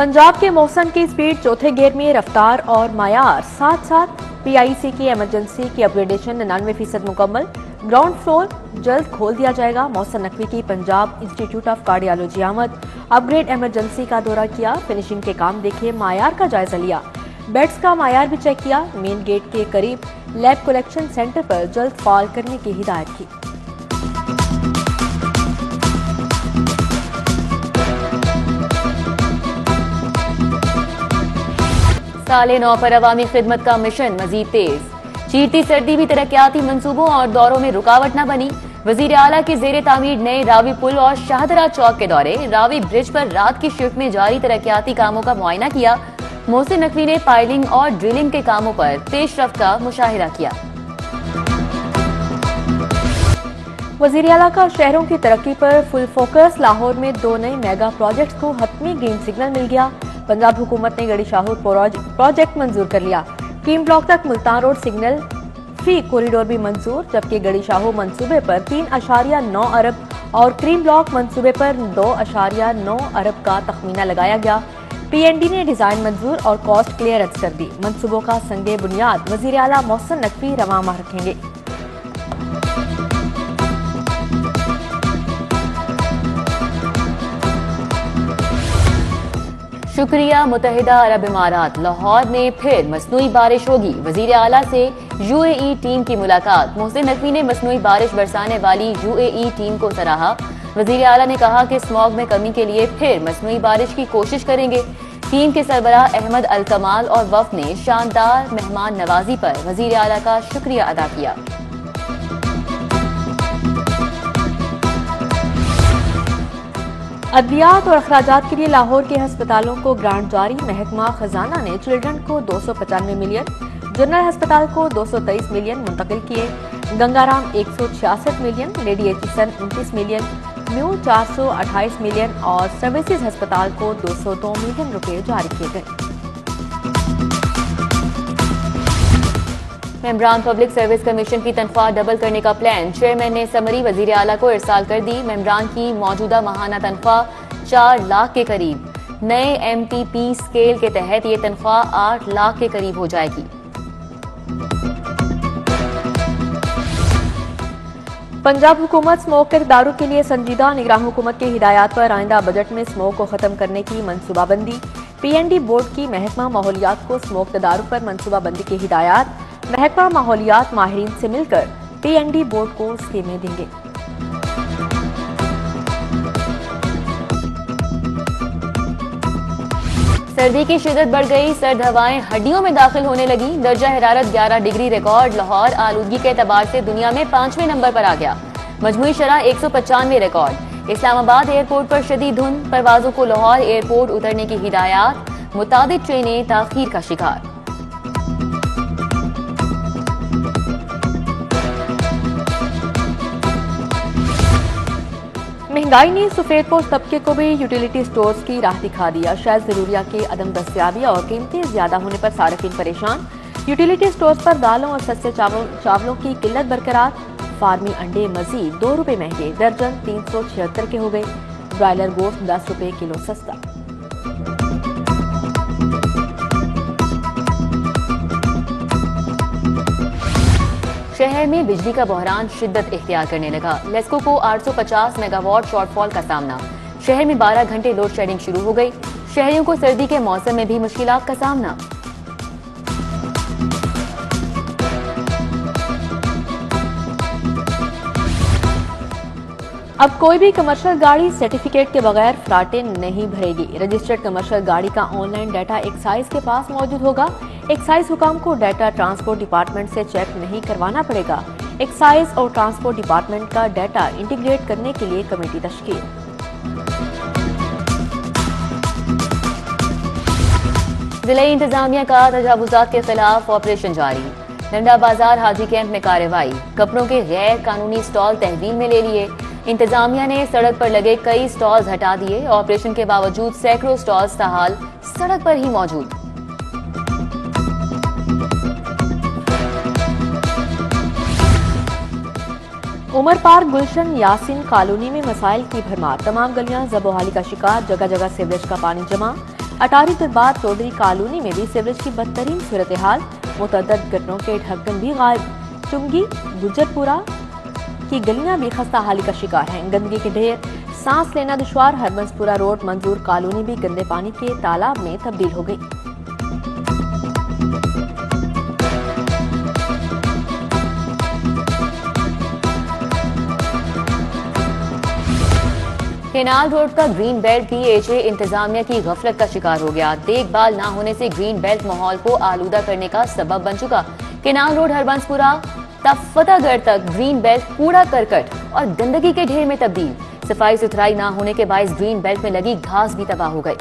पंजाब के मौसम की स्पीड चौथे गियर में रफ्तार और मायार साथ साथ पीआईसी की इमरजेंसी की अपग्रेडेशन 99% मुकम्मल। ग्राउंड फ्लोर जल्द खोल दिया जाएगा। मौसम नकवी की पंजाब इंस्टीट्यूट ऑफ कार्डियोलॉजी आमद। अपग्रेड इमरजेंसी का दौरा किया, फिनिशिंग के काम देखे, मायार का जायजा लिया, बेड्स का मायार भी चेक किया। मेन गेट के करीब लैब कलेक्शन सेंटर पर जल्द फाल करने की हिदायत की। साले 9 पर अवामी खिदमत का मिशन मजीद तेज। चीरती सर्दी भी तरक्याती मंसूबों और दौरों में रुकावट न बनी। वजीर आला के जेर तामीर नए रावी पुल और शाहदरा चौक के दौरे। रावी ब्रिज पर रात की शिफ्ट में जारी तरक्याती कामों का मुआयना किया। मोहसिन नकवी ने पाइलिंग और ड्रिलिंग के कामों पर पेशरफ्त का मुशाहिदा किया। वजीर आला का शहरों की तरक्की पर फुल फोकस। लाहौर में 2 नए मेगा प्रोजेक्ट्स को हतमी ग्रीन सिग्नल मिल गया। पंजाब हुकूमत ने गड़ी शाहूर प्रोजेक्ट मंजूर कर लिया। क्रीम ब्लॉक तक मुल्तान रोड सिग्नल फी कॉरिडोर भी मंजूर, जबकि गड़ी शाहूर मंसूबे पर 3.9 अरब और क्रीम ब्लॉक मंसूबे पर 2.9 अरब का तखमीना लगाया गया। पीएनडी ने डिजाइन मंजूर और कॉस्ट क्लियरेंस कर दी। मंसूबों का संगे बुनियाद वजीर आला मोहसिन नकवी रवा माह रखेंगे। शुक्रिया मुत्तहिदा अरब इमारात। लाहौर में फिर मसनूई बारिश होगी। वजीर आला से यूएई टीम की मुलाकात। मोहसिन नकवी ने मसनूई बारिश बरसाने वाली यूएई टीम को सराहा। वजीर आला ने कहा कि स्मॉग में कमी के लिए फिर मसनूई बारिश की कोशिश करेंगे। टीम के सरबराह अहमद अल कमाल और वफ़द ने शानदार मेहमान नवाजी पर वजीर आला का शुक्रिया अदा किया। अद्वियात और अखराजात के लिए लाहौर के अस्पतालों को ग्रांट जारी। महकमा खजाना ने चिल्ड्रन को 295 मिलियन, जनरल अस्पताल को 223 मिलियन मुंतकिल किए। Gangaram 166 million, lady Aitchison 29 million, new 428 million और सर्विसेज अस्पताल को 202 मिलियन रुपए जारी किए गए। मेंबरान पब्लिक सर्विस कमीशन की तनख्वाह डबल करने का प्लान। चेयरमैन ने समरी वजीर आला को इरसाल कर दी। मेंबरान की मौजूदा माहाना तनख्वाह 4 लाख के करीब। नए एमटीपी स्केल के तहत ये तनख्वाह 8 लाख के करीब हो जाएगी। पंजाब हुकूमत स्मोक के दारू के लिए संजीदा। निगरान हुकूमत की हिदायत पर आइंदा बजट में स्मोक को खत्म करने की मनसूबाबंदी। पीएनडी बोर्ड की महकमा माहौलियात को स्मोक दारू पर मनसूबाबंदी की हिदायत। महकमा माहौलियात माहिरीन से मिलकर पीएनडी बोर्ड को स्कीमें देंगे। सर्दी की शिद्दत बढ़ गई। सर्द हवाएं हड्डियों में दाखिल होने लगी। दर्जा हरारत 11 डिग्री रिकॉर्ड। लाहौर आलूदगी के एतबार से दुनिया में 5वें नंबर पर आ गया। मजमूई शरह 195 रिकॉर्ड। इस्लामाबाद एयरपोर्ट पर शदीद धुंध। परवाजों को लाहौर एयरपोर्ट उतरने की हिदायत। मुताबिक ट्रेनें ताखीर का शिकार। महंगाई ने सफेदपोश तबके को भी यूटिलिटी स्टोर्स की राह दिखा दिया। शायद जरूरिया की अदम दस्तियाबी और कीमतें ज्यादा होने पर सार्फिन परेशान। यूटिलिटी स्टोर्स पर दालों और सस्ते चावलों की किल्लत बरकरार। फार्मी अंडे मजीद 2 रुपए महंगे, दर्जन 376 के हो गए। ब्रायलर गोश्त 10 रुपए किलो सस्ता। शहर में बिजली का बहरान शिद्दत इख्तियार करने लगा। लेस्को को 850 मेगावाट शॉर्टफॉल का सामना। शहर में 12 घंटे लोड शेडिंग शुरू हो गई। शहरियों को सर्दी के मौसम में भी मुश्किलात का सामना। अब कोई भी कमर्शियल गाड़ी सर्टिफिकेट के बगैर फ्राटे नहीं भरेगी। रजिस्टर्ड कमर्शियल गाड़ी का ऑनलाइन डाटा एक्साइज के पास मौजूद होगा। एक्साइज हुकाम को डाटा ट्रांसपोर्ट डिपार्टमेंट से चेक नहीं करवाना पड़ेगा। एक्साइज और ट्रांसपोर्ट डिपार्टमेंट का डाटा इंटीग्रेट करने के लिए कमेटी तश्कील। जिला इंतजामिया का तजावुजात के खिलाफ ऑपरेशन जारी। नंदा बाजार हाजी कैंप में कार्रवाई। कपड़ों के गैर कानूनी स्टॉल तहवील में ले लिए। इंतजामिया ने सड़क पर लगे कई स्टॉल्स हटा दिए। ऑपरेशन के बावजूद सैकड़ों स्टॉल्स ताहाल सड़क पर ही मौजूद। उमर पार्क गुलशन यासिन कॉलोनी में मसाइल की भरमार। तमाम गलियां ज़बोहाली का शिकार। जगह जगह सीवरेज का पानी जमा। अटारी तुर्बात चौधरी कॉलोनी में भी सीवरेज की बदतरीन सूरत हाल, मुतअद्दिद गटरों के ढक्कन भी गायब। चुंगी गुजरपुरा की गलियां भी खस्ता हाली का शिकार हैं। गंदगी के ढेर, सांस लेना दुश्वार। हरबंसपुरा रोड मंजूर कॉलोनी भी गंदे पानी के तालाब में तब्दील हो गई। केनाल रोड का ग्रीन बेल्ट पीएचए इंतजामिया की गफलत का शिकार हो गया। देखभाल न होने से ग्रीन बेल्ट माहौल को आलूदा करने का सबब बन चुका। केनाल रोड हरबंसपुरा तफतागढ़ तक ग्रीन बेल्ट कूड़ा करकट और गंदगी के ढेर में तब्दील। सफाई सुथराई न होने के बायस ग्रीन बेल्ट में लगी घास भी तबाह हो गई।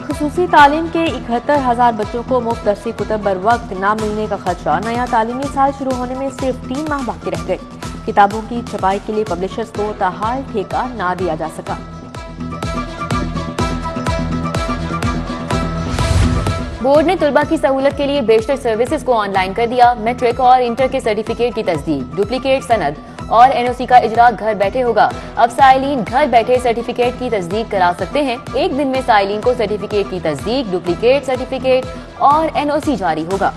खुसूसी तालीम के 71,000 बच्चों को मुफ्त दरसी कुतब बर वक्त न मिलने का खदशा। नया तालीमी साल शुरू होने में सिर्फ 3 माह बाकी रह गए। किताबों की छपाई के लिए पब्लिशर्स को ताहाल ठेका ना दिया जा सका। बोर्ड ने तुलबा की सहूलत के लिए बेशतर सर्विसेज को ऑनलाइन कर दिया। मैट्रिक और इंटर के सर्टिफिकेट की तस्दीक, डुप्लीकेट सनद और एनओसी का इजरा घर बैठे होगा। अब साइलिन घर बैठे सर्टिफिकेट की तस्दीक करा सकते हैं। एक दिन में साइलिन को सर्टिफिकेट की तस्दीक, डुप्लीकेट सर्टिफिकेट और एनओसी जारी होगा।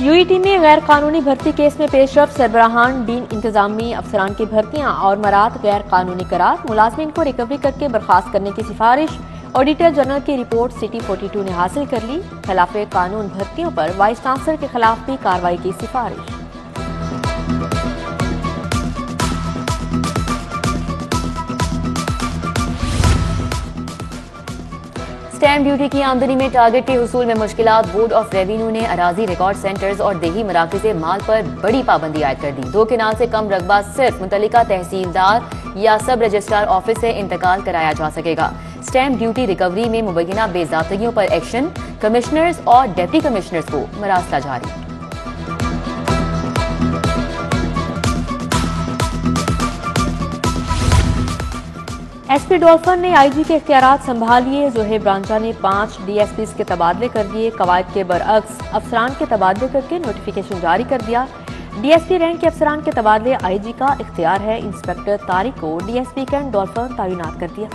यूईटी में गैर कानूनी भर्ती केस में पेशरफ। सरबराहान डीन इंतजामी अफसरान की भर्तियां और मरात गैर कानूनी करार। मुलाजमीन को रिकवरी करके बर्खास्त करने की सिफारिश। ऑडिटर जनरल की रिपोर्ट सिटी 42 ने हासिल कर ली। खिलाफे कानून भर्तियों पर वाइस चांसलर के खिलाफ भी कार्रवाई की सिफारिश। स्टैम्प ड्यूटी की आमदनी में टारगेट के हुसूल में मुश्किलात। बोर्ड ऑफ रेवेन्यू ने अराजी रिकॉर्ड सेंटर्स और देही मराकज़ माल पर बड़ी पाबंदी आयद कर दी। 2 केनाल से कम रकबा सिर्फ मुतल्लिका तहसीलदार या सब रजिस्ट्रार ऑफिस से इंतकाल कराया जा सकेगा। स्टैम्प ड्यूटी रिकवरी में मुबैना बेज़ाब्तगियों पर एक्शन। कमिश्नर्स और डिप्टी कमिश्नर्स को मरासला जारी। एसपी डॉल्फन ने आईजी के इख्तियारात संभाल लिए। जोहेब रांझा ने 5 डीएसपीज के तबादले कर दिए। कवायद के बरअक्स अफसरान के तबादले करके नोटिफिकेशन जारी कर दिया। डीएसपी रैंक के अफसरान के तबादले आईजी का इख्तियार है। इंस्पेक्टर तारिक को डीएसपी कैंट डॉल्फन तैनात कर दिया।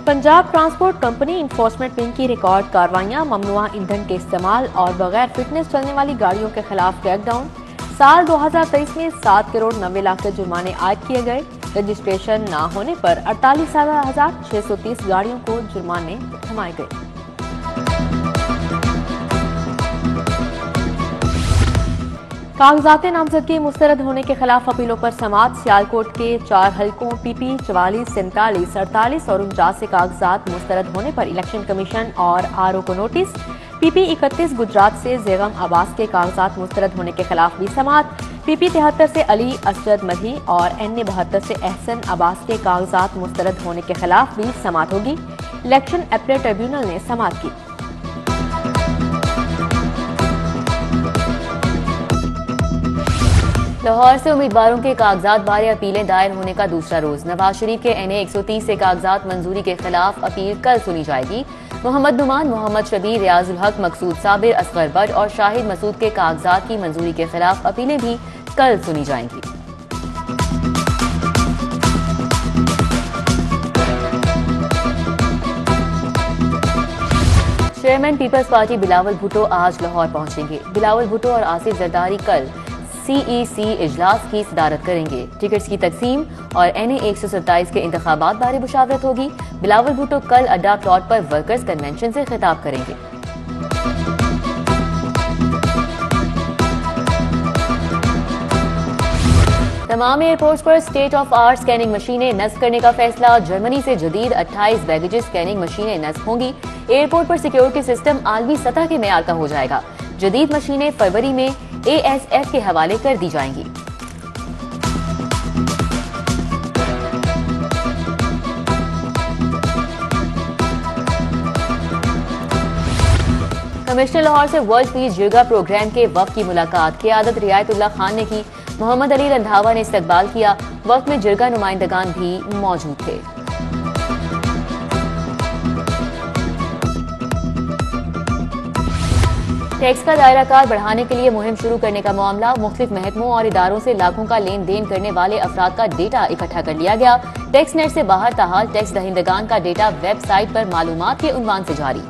Punjab transport company enforcement wing की रिकॉर्ड कार्रवाइयां। ममनुआ ईंधन के इस्तेमाल और बगैर फिटनेस चलने वाली गाड़ियों के खिलाफ क्रैकडाउन। साल 2023 में 7 करोड़ 90 लाख के जुर्माने आयद किए गए। रजिस्ट्रेशन न होने पर 48,630 गाड़ियों को जुर्माने थमाए गए। कागजात नामजदगी मुस्तरद होने के खिलाफ अपीलों पर समाअत। सियालकोट के 4 हलकों पीपी 44, 47, 48 और 49 से कागजात मुस्तरद होने पर इलेक्शन कमीशन और आरओ को नोटिस। पीपी 31 गुजरात से जेगम अब्बास के कागजात मुस्तरद होने के खिलाफ भी समाअत। पीपी 73 से अली असद मधी और एनए 72 से एहसन अब्बास के कागजात मुस्तरद होने के खिलाफ भी समाअत होगी। इलेक्शन अपील ट्रिब्यूनल ने समाअत की। लाहौर से उम्मीदवारों के कागजात बारे अपीलें दायर होने का दूसरा रोज। नवाज शरीफ के एनए 130 से कागजात मंजूरी के खिलाफ अपील कल सुनी जाएगी। मोहम्मद नुमान, मोहम्मद शबीर, रियाजुल हक, मकसूद साबिर, असगर बट और शाहिद मसूद के कागजात की मंजूरी के खिलाफ अपीलें भी कल सुनी जाएंगी। Chairman people's party Bilawal Bhutto आज लाहौर पहुंचेंगे। बिलावल भुट्टो और आसिफ जरदारी कल सीईसी इजलास की सदारत करेंगे। टिकट्स की तकसीम और एनए 127 के इंतखाबात बारे मुशावरत होगी। बिलावल भुट्टो कल अड्डा प्लॉट पर वर्कर्स कन्वेंशन से खिताब करेंगे। तमाम एयरपोर्ट्स पर स्टेट ऑफ आर्ट स्कैनिंग मशीनें नस्ब करने का फैसला। जर्मनी से जदीद 28 बैगेज स्कैनिंग मशीनें नस्ब होंगी। एयरपोर्ट पर सिक्योरिटी सिस्टम आलमी सतह के मेयार का हो जाएगा। जदीद मशीनें फरवरी में एएसएफ के हवाले कर दी जाएंगी। कमिश्नर लाहौर से वर्ल्ड पीस जिरगा प्रोग्राम के वक्त की मुलाकात क़ियादत रियायतुल्लाह खान ने की। मोहम्मद अली रंधावा ने इस्तकबाल किया। वक्त में जिरगा नुमाइंदगान भी मौजूद थे। टैक्स का दायराकार बढ़ाने के लिए मुहिम शुरू करने का मामला। मुख्तलिफ महकमों और इदारों से लाखों का लेन देन करने वाले अफराद का डेटा इकट्ठा कर लिया गया। टैक्स नेट से बाहर ताहाल टैक्स दहिंदगान का डेटा वेबसाइट पर मालूमात के उन्वान से जारी।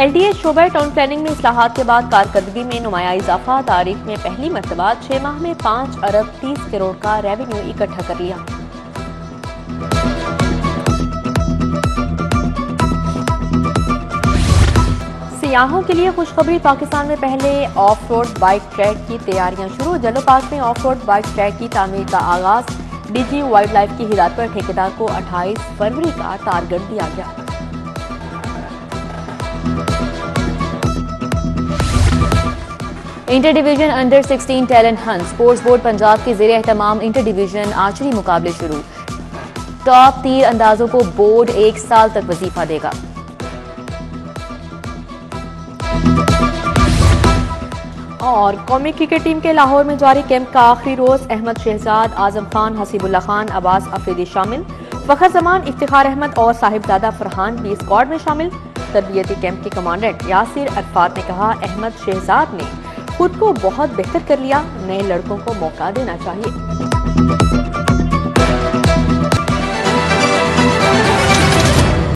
LDA शोबा टाउन प्लानिंग में इस्लाहात के बाद कारकर्दगी में नुमाया इजाफा। तारीख में पहली मरतबा 6 माह में 5 अरब 30 करोड़ का रेवेन्यू इकट्ठा कर लिया। सियाहों के लिए खुशखबरी, पाकिस्तान में पहले ऑफ रोड बाइक ट्रैक की तैयारियां शुरू। जलो पास में ऑफ रोड बाइक ट्रैक की तामीर का आगाज। DG वाइल्ड लाइफ की हिदायत पर ठेकेदार को 28 फरवरी का टारगेट दिया गया। Inter division under 16 talent Hunt. Sports board Punjab के ज़ेरे एहतमाम इंटर डिवीजन आर्चरी मुकाबले शुरू। टॉप तीर अंदाजों को बोर्ड 1 साल तक वजीफा देगा। और कौमी क्रिकेट टीम के लाहौर में जारी कैंप का आखिरी रोज। अहमद शहजाद, आजम खान, हसीबुल्ला खान, अब्बास अफरीदी शामिल। फखर जमान, इफ्तिखार अहमद और साहिबजादा फरहान भी स्क्वाड में शामिल। तरबियती कैंप के कमांडेंट यासिर अरफात ने कहा, अहमद शहजाद ने खुद को बहुत बेहतर कर लिया। नए लड़कों को मौका देना चाहिए।